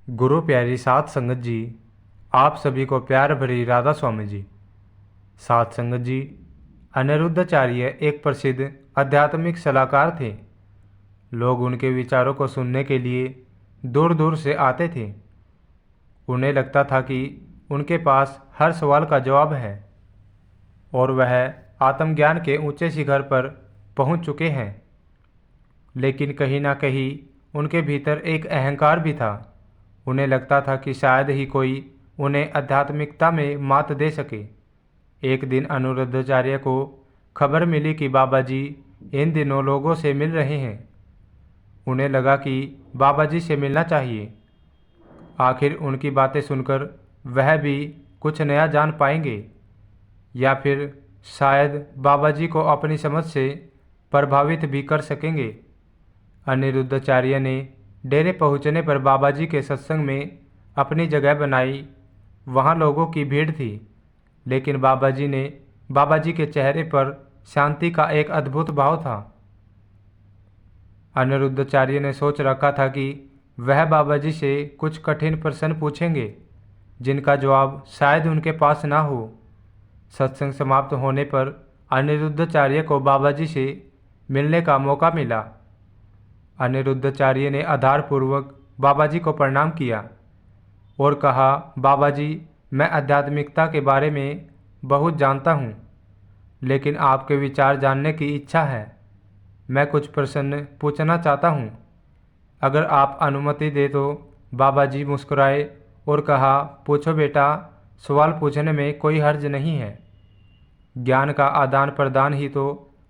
गुरु प्यारी साध संगत जी, आप सभी को प्यार भरी राधा स्वामी जी। साध संगत जी, अनिरुद्धाचार्य एक प्रसिद्ध आध्यात्मिक सलाहकार थे। लोग उनके विचारों को सुनने के लिए दूर दूर से आते थे। उन्हें लगता था कि उनके पास हर सवाल का जवाब है और वह आत्मज्ञान के ऊंचे शिखर पर पहुंच चुके हैं। लेकिन कहीं ना कहीं उनके भीतर एक अहंकार भी था। उन्हें लगता था कि शायद ही कोई उन्हें आध्यात्मिकता में मात दे सके। एक दिन अनिरुद्धाचार्य को खबर मिली कि बाबा जी इन दिनों लोगों से मिल रहे हैं। उन्हें लगा कि बाबा जी से मिलना चाहिए। आखिर उनकी बातें सुनकर वह भी कुछ नया जान पाएंगे या फिर शायद बाबा जी को अपनी समझ से प्रभावित भी कर सकेंगे। अनिरुद्धाचार्य ने डेरे पहुंचने पर बाबा जी के सत्संग में अपनी जगह बनाई। वहां लोगों की भीड़ थी, लेकिन बाबा जी के चेहरे पर शांति का एक अद्भुत भाव था। अनिरुद्धाचार्य ने सोच रखा था कि वह बाबा जी से कुछ कठिन प्रश्न पूछेंगे, जिनका जवाब शायद उनके पास ना हो। सत्संग समाप्त होने पर अनिरुद्धाचार्य को बाबा जी से मिलने का मौका मिला। अनिरुद्धाचार्य ने आदरपूर्वक बाबा जी को प्रणाम किया और कहा, बाबा जी, मैं आध्यात्मिकता के बारे में बहुत जानता हूँ, लेकिन आपके विचार जानने की इच्छा है। मैं कुछ प्रश्न पूछना चाहता हूँ, अगर आप अनुमति दे तो। बाबा जी मुस्कुराए और कहा, पूछो बेटा, सवाल पूछने में कोई हर्ज नहीं है। ज्ञान का आदान प्रदान ही तो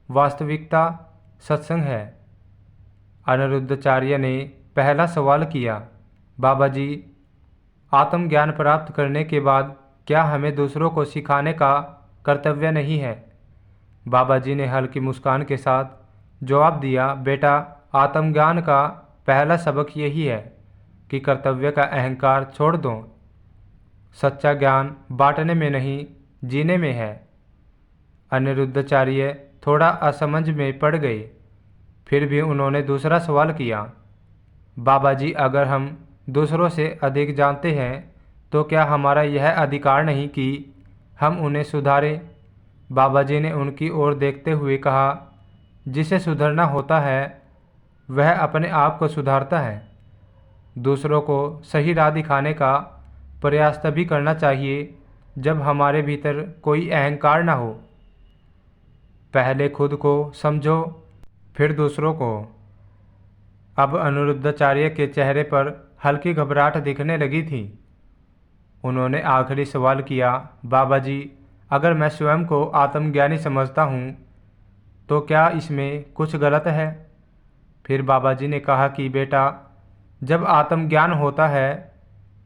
वास्तविकता सत्संग है। अनिरुद्धाचार्य ने पहला सवाल किया, बाबा जी, आत्मज्ञान प्राप्त करने के बाद क्या हमें दूसरों को सिखाने का कर्तव्य नहीं है? बाबा जी ने हल्की मुस्कान के साथ जवाब दिया, बेटा, आत्मज्ञान का पहला सबक यही है कि कर्तव्य का अहंकार छोड़ दो। सच्चा ज्ञान बांटने में नहीं, जीने में है। अनिरुद्धाचार्य थोड़ा असमंज में पड़ गए। फिर भी उन्होंने दूसरा सवाल किया, बाबा जी, अगर हम दूसरों से अधिक जानते हैं तो क्या हमारा यह अधिकार नहीं कि हम उन्हें सुधारें? बाबा जी ने उनकी ओर देखते हुए कहा, जिसे सुधरना होता है वह अपने आप को सुधारता है। दूसरों को सही राह दिखाने का प्रयास तभी करना चाहिए जब हमारे भीतर कोई अहंकार न हो। पहले खुद को समझो, फिर दूसरों को। अब अनिरुद्धाचार्य के चेहरे पर हल्की घबराहट दिखने लगी थी। उन्होंने आखिरी सवाल किया, बाबा जी, अगर मैं स्वयं को आत्मज्ञानी समझता हूँ तो क्या इसमें कुछ गलत है? फिर बाबा जी ने कहा कि बेटा, जब आत्मज्ञान होता है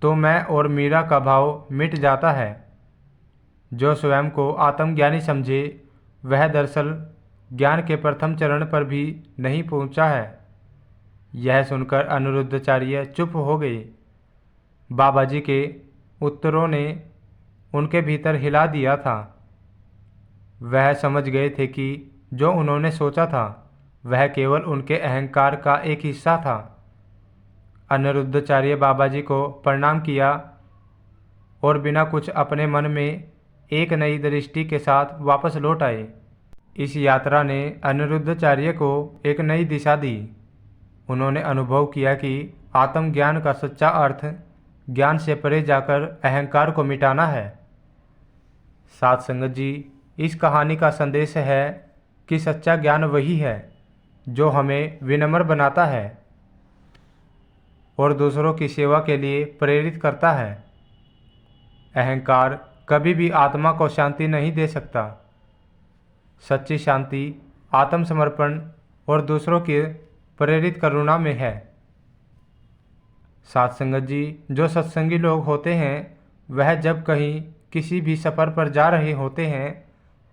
तो मैं और मीरा का भाव मिट जाता है। जो स्वयं को आत्मज्ञानी समझे वह दरअसल ज्ञान के प्रथम चरण पर भी नहीं पहुंचा है। यह सुनकर अनिरुद्धाचार्य चुप हो गए। बाबा जी के उत्तरों ने उनके भीतर हिला दिया था। वह समझ गए थे कि जो उन्होंने सोचा था वह केवल उनके अहंकार का एक हिस्सा था। अनिरुद्धाचार्य बाबा जी को प्रणाम किया और बिना कुछ अपने मन में एक नई दृष्टि के साथ वापस लौट आए। इस यात्रा ने अनिरुद्धाचार्य को एक नई दिशा दी। उन्होंने अनुभव किया कि आत्मज्ञान का सच्चा अर्थ ज्ञान से परे जाकर अहंकार को मिटाना है। साथ संगत जी, इस कहानी का संदेश है कि सच्चा ज्ञान वही है जो हमें विनम्र बनाता है और दूसरों की सेवा के लिए प्रेरित करता है। अहंकार कभी भी आत्मा को शांति नहीं दे सकता। सच्ची शांति आत्मसमर्पण और दूसरों की प्रेरित करुणा में है। साथ संगत जी, जो सत्संगी लोग होते हैं वह जब कहीं किसी भी सफ़र पर जा रहे होते हैं,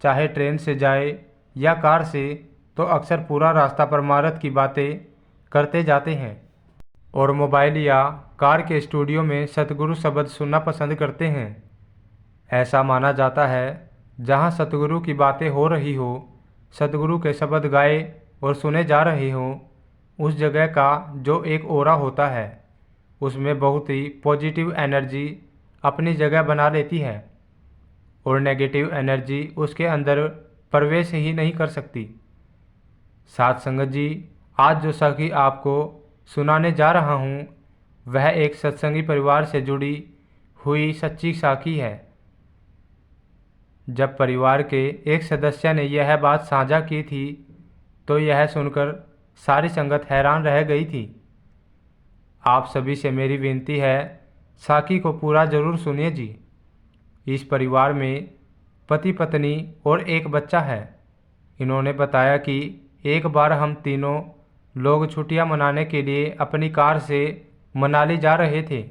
चाहे ट्रेन से जाए या कार से, तो अक्सर पूरा रास्ता परमार्थ की बातें करते जाते हैं और मोबाइल या कार के स्टूडियो में सतगुरु शब्द सुनना पसंद करते हैं। ऐसा माना जाता है जहाँ सतगुरु की बातें हो रही हो, सतगुरु के शब्द गाए और सुने जा रहे हो, उस जगह का जो एक ओरा होता है उसमें बहुत ही पॉजिटिव एनर्जी अपनी जगह बना लेती है और नेगेटिव एनर्जी उसके अंदर प्रवेश ही नहीं कर सकती। साथ संगत जी, आज जो साखी आपको सुनाने जा रहा हूँ वह एक सत्संगी परिवार से जुड़ी हुई सच्ची साखी है। जब परिवार के एक सदस्य ने यह बात साझा की थी तो यह सुनकर सारी संगत हैरान रह गई थी। आप सभी से मेरी विनती है, साखी को पूरा जरूर सुनिए जी। इस परिवार में पति पत्नी और एक बच्चा है। इन्होंने बताया कि एक बार हम तीनों लोग छुट्टियां मनाने के लिए अपनी कार से मनाली जा रहे थे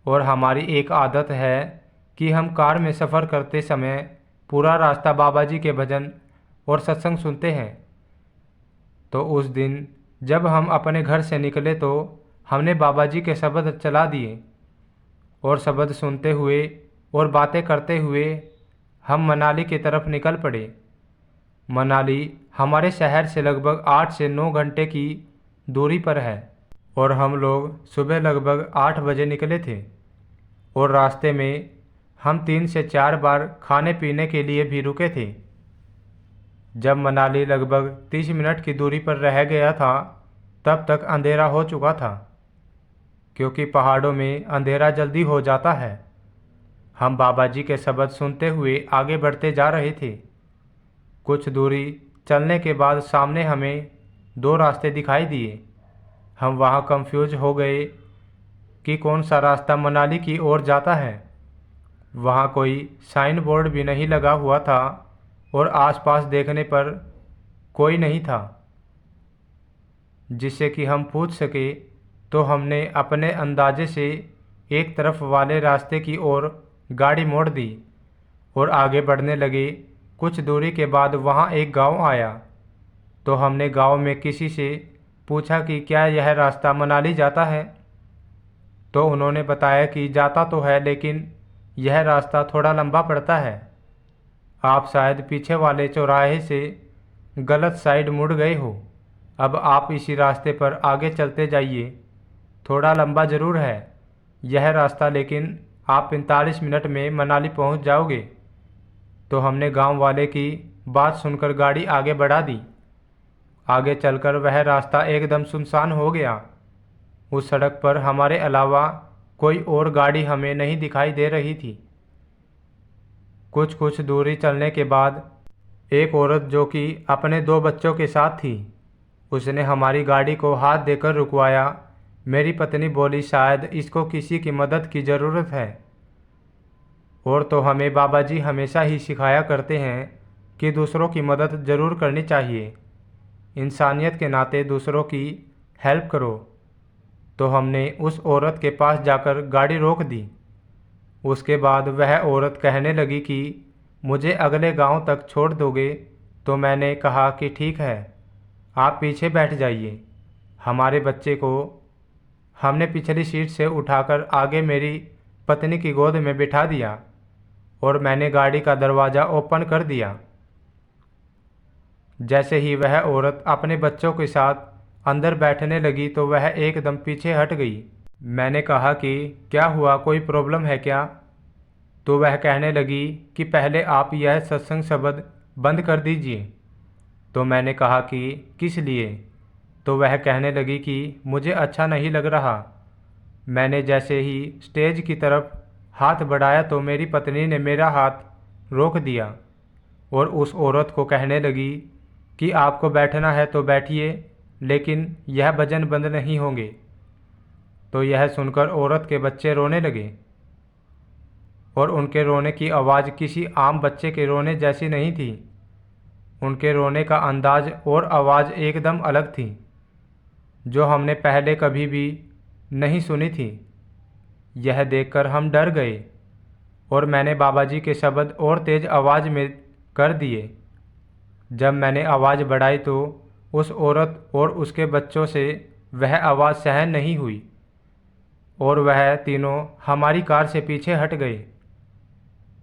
और हमारी एक आदत है कि हम कार में सफ़र करते समय पूरा रास्ता बाबा जी के भजन और सत्संग सुनते हैं। तो उस दिन जब हम अपने घर से निकले तो हमने बाबा जी के शब्द चला दिए और शब्द सुनते हुए और बातें करते हुए हम मनाली की तरफ निकल पड़े। मनाली हमारे शहर से लगभग 8 से 9 घंटे की दूरी पर है और हम लोग सुबह लगभग 8 बजे निकले थे और रास्ते में हम 3 से 4 बार खाने पीने के लिए भी रुके थे। जब मनाली लगभग 30 मिनट की दूरी पर रह गया था तब तक अंधेरा हो चुका था, क्योंकि पहाड़ों में अंधेरा जल्दी हो जाता है। हम बाबा जी के शब्द सुनते हुए आगे बढ़ते जा रहे थे। कुछ दूरी चलने के बाद सामने हमें 2 रास्ते दिखाई दिए। हम वहाँ कंफ्यूज हो गए कि कौन सा रास्ता मनाली की ओर जाता है। वहाँ कोई साइन बोर्ड भी नहीं लगा हुआ था और आसपास देखने पर कोई नहीं था जिससे कि हम पूछ सके। तो हमने अपने अंदाजे से एक तरफ वाले रास्ते की ओर गाड़ी मोड़ दी और आगे बढ़ने लगे। कुछ दूरी के बाद वहाँ एक गांव आया तो हमने गांव में किसी से पूछा कि क्या यह रास्ता मनाली जाता है। तो उन्होंने बताया कि जाता तो है, लेकिन यह रास्ता थोड़ा लंबा पड़ता है। आप शायद पीछे वाले चौराहे से गलत साइड मुड़ गए हो। अब आप इसी रास्ते पर आगे चलते जाइए। थोड़ा लंबा ज़रूर है यह रास्ता, लेकिन आप 45 मिनट में मनाली पहुंच जाओगे। तो हमने गांव वाले की बात सुनकर गाड़ी आगे बढ़ा दी। आगे चलकर वह रास्ता एकदम सुनसान हो गया। उस सड़क पर हमारे अलावा कोई और गाड़ी हमें नहीं दिखाई दे रही थी। कुछ दूरी चलने के बाद एक औरत जो कि अपने 2 बच्चों के साथ थी, उसने हमारी गाड़ी को हाथ देकर रुकवाया। मेरी पत्नी बोली, शायद इसको किसी की मदद की ज़रूरत है। और तो हमें बाबा जी हमेशा ही सिखाया करते हैं कि दूसरों की मदद ज़रूर करनी चाहिए, इंसानियत के नाते दूसरों की हेल्प करो। तो हमने उस औरत के पास जाकर गाड़ी रोक दी। उसके बाद वह औरत कहने लगी कि मुझे अगले गांव तक छोड़ दोगे। तो मैंने कहा कि ठीक है, आप पीछे बैठ जाइए। हमारे बच्चे को हमने पिछली सीट से उठाकर आगे मेरी पत्नी की गोद में बिठा दिया और मैंने गाड़ी का दरवाज़ा ओपन कर दिया। जैसे ही वह औरत अपने बच्चों के साथ अंदर बैठने लगी तो वह एकदम पीछे हट गई। मैंने कहा कि क्या हुआ, कोई प्रॉब्लम है क्या? तो वह कहने लगी कि पहले आप यह सत्संग शब्द बंद कर दीजिए। तो मैंने कहा कि किस लिए? तो वह कहने लगी कि मुझे अच्छा नहीं लग रहा। मैंने जैसे ही स्टेज की तरफ हाथ बढ़ाया तो मेरी पत्नी ने मेरा हाथ रोक दिया और उस औरत को कहने लगी कि आपको बैठना है तो बैठिए, लेकिन यह भजन बंद नहीं होंगे। तो यह सुनकर औरत के बच्चे रोने लगे और उनके रोने की आवाज़ किसी आम बच्चे के रोने जैसी नहीं थी। उनके रोने का अंदाज और आवाज़ एकदम अलग थी, जो हमने पहले कभी भी नहीं सुनी थी। यह देखकर हम डर गए और मैंने बाबा जी के शब्द और तेज़ आवाज़ में कर दिए। जब मैंने आवाज़ बढ़ाई तो उस औरत और उसके बच्चों से वह आवाज़ सहन नहीं हुई और वह तीनों हमारी कार से पीछे हट गए।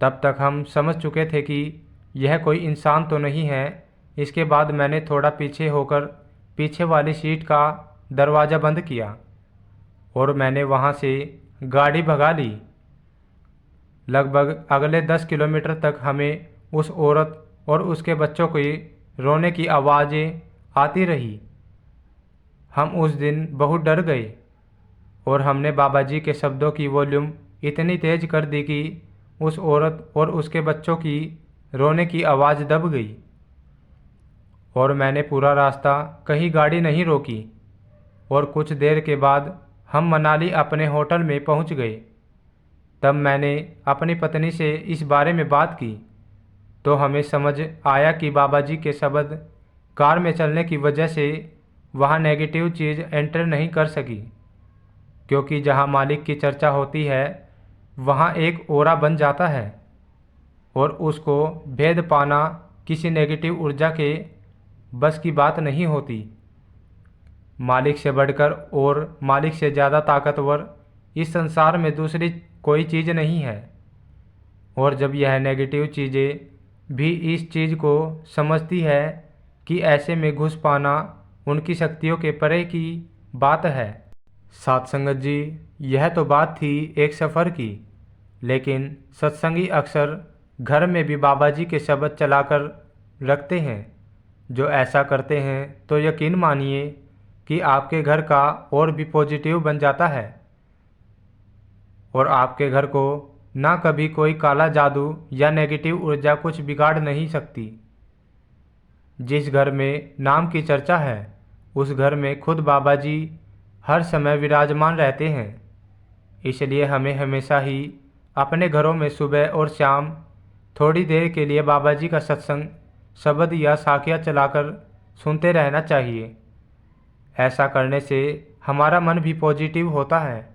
तब तक हम समझ चुके थे कि यह कोई इंसान तो नहीं है। इसके बाद मैंने थोड़ा पीछे होकर पीछे वाली सीट का दरवाज़ा बंद किया और मैंने वहाँ से गाड़ी भगा ली। लगभग अगले 10 किलोमीटर तक हमें उस औरत और उसके बच्चों की रोने की आवाज़ें आती रही। हम उस दिन बहुत डर गए और हमने बाबा जी के शब्दों की वॉल्यूम इतनी तेज कर दी कि उस औरत और उसके बच्चों की रोने की आवाज़ दब गई। और मैंने पूरा रास्ता कहीं गाड़ी नहीं रोकी और कुछ देर के बाद हम मनाली अपने होटल में पहुंच गए। तब मैंने अपनी पत्नी से इस बारे में बात की तो हमें समझ आया कि बाबा जी के शब्द कार में चलने की वजह से वहाँ नेगेटिव चीज़ एंटर नहीं कर सकी, क्योंकि जहाँ मालिक की चर्चा होती है वहाँ एक ओरा बन जाता है और उसको भेद पाना किसी नेगेटिव ऊर्जा के बस की बात नहीं होती। मालिक से बढ़कर और मालिक से ज़्यादा ताकतवर इस संसार में दूसरी कोई चीज़ नहीं है। और जब यह नेगेटिव चीज़ें भी इस चीज़ को समझती है कि ऐसे में घुस पाना उनकी शक्तियों के परे की बात है। साथ संगत जी, यह तो बात थी एक सफ़र की, लेकिन सत्संगी अक्सर घर में भी बाबा जी के शब्द चलाकर रखते हैं। जो ऐसा करते हैं तो यकीन मानिए कि आपके घर का और भी पॉजिटिव बन जाता है और आपके घर को ना कभी कोई काला जादू या नेगेटिव ऊर्जा कुछ बिगाड़ नहीं सकती। जिस घर में नाम की चर्चा है उस घर में खुद बाबा जी हर समय विराजमान रहते हैं। इसलिए हमें हमेशा ही अपने घरों में सुबह और शाम थोड़ी देर के लिए बाबा जी का सत्संग शब्द या साखियाँ चलाकर सुनते रहना चाहिए। ऐसा करने से हमारा मन भी पॉजिटिव होता है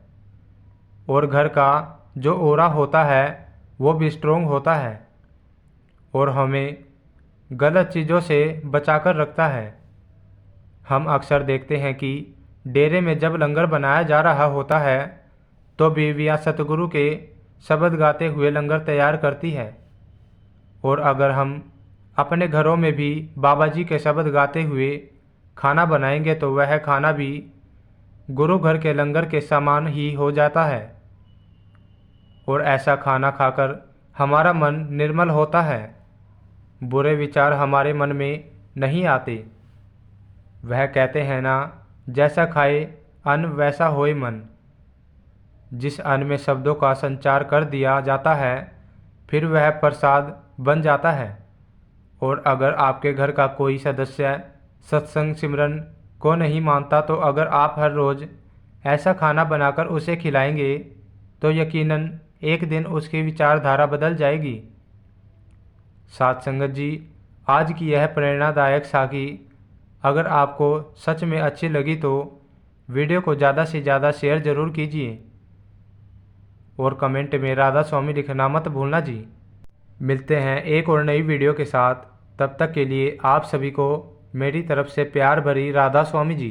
और घर का जो ओरा होता है वो भी स्ट्रोंग होता है और हमें गलत चीज़ों से बचाकर रखता है। हम अक्सर देखते हैं कि डेरे में जब लंगर बनाया जा रहा होता है तो बीवियाँ सतगुरु के शब्द गाते हुए लंगर तैयार करती है, और अगर हम अपने घरों में भी बाबा जी के शब्द गाते हुए खाना बनाएंगे तो वह खाना भी गुरु घर के लंगर के समान ही हो जाता है और ऐसा खाना खाकर हमारा मन निर्मल होता है। बुरे विचार हमारे मन में नहीं आते। वह कहते हैं ना, जैसा खाए अन्न वैसा होए मन। जिस अन्न में शब्दों का संचार कर दिया जाता है फिर वह प्रसाद बन जाता है। और अगर आपके घर का कोई सदस्य सत्संग सिमरन को नहीं मानता तो अगर आप हर रोज़ ऐसा खाना बनाकर उसे खिलाएंगे तो यकीनन एक दिन उसकी विचारधारा बदल जाएगी। साथ संगत जी, आज की यह प्रेरणादायक साखी अगर आपको सच में अच्छी लगी तो वीडियो को ज़्यादा से ज़्यादा शेयर ज़रूर कीजिए और कमेंट में राधा स्वामी लिखना मत भूलना जी। मिलते हैं एक और नई वीडियो के साथ। तब तक के लिए आप सभी को मेरी तरफ से प्यार भरी राधा स्वामी जी।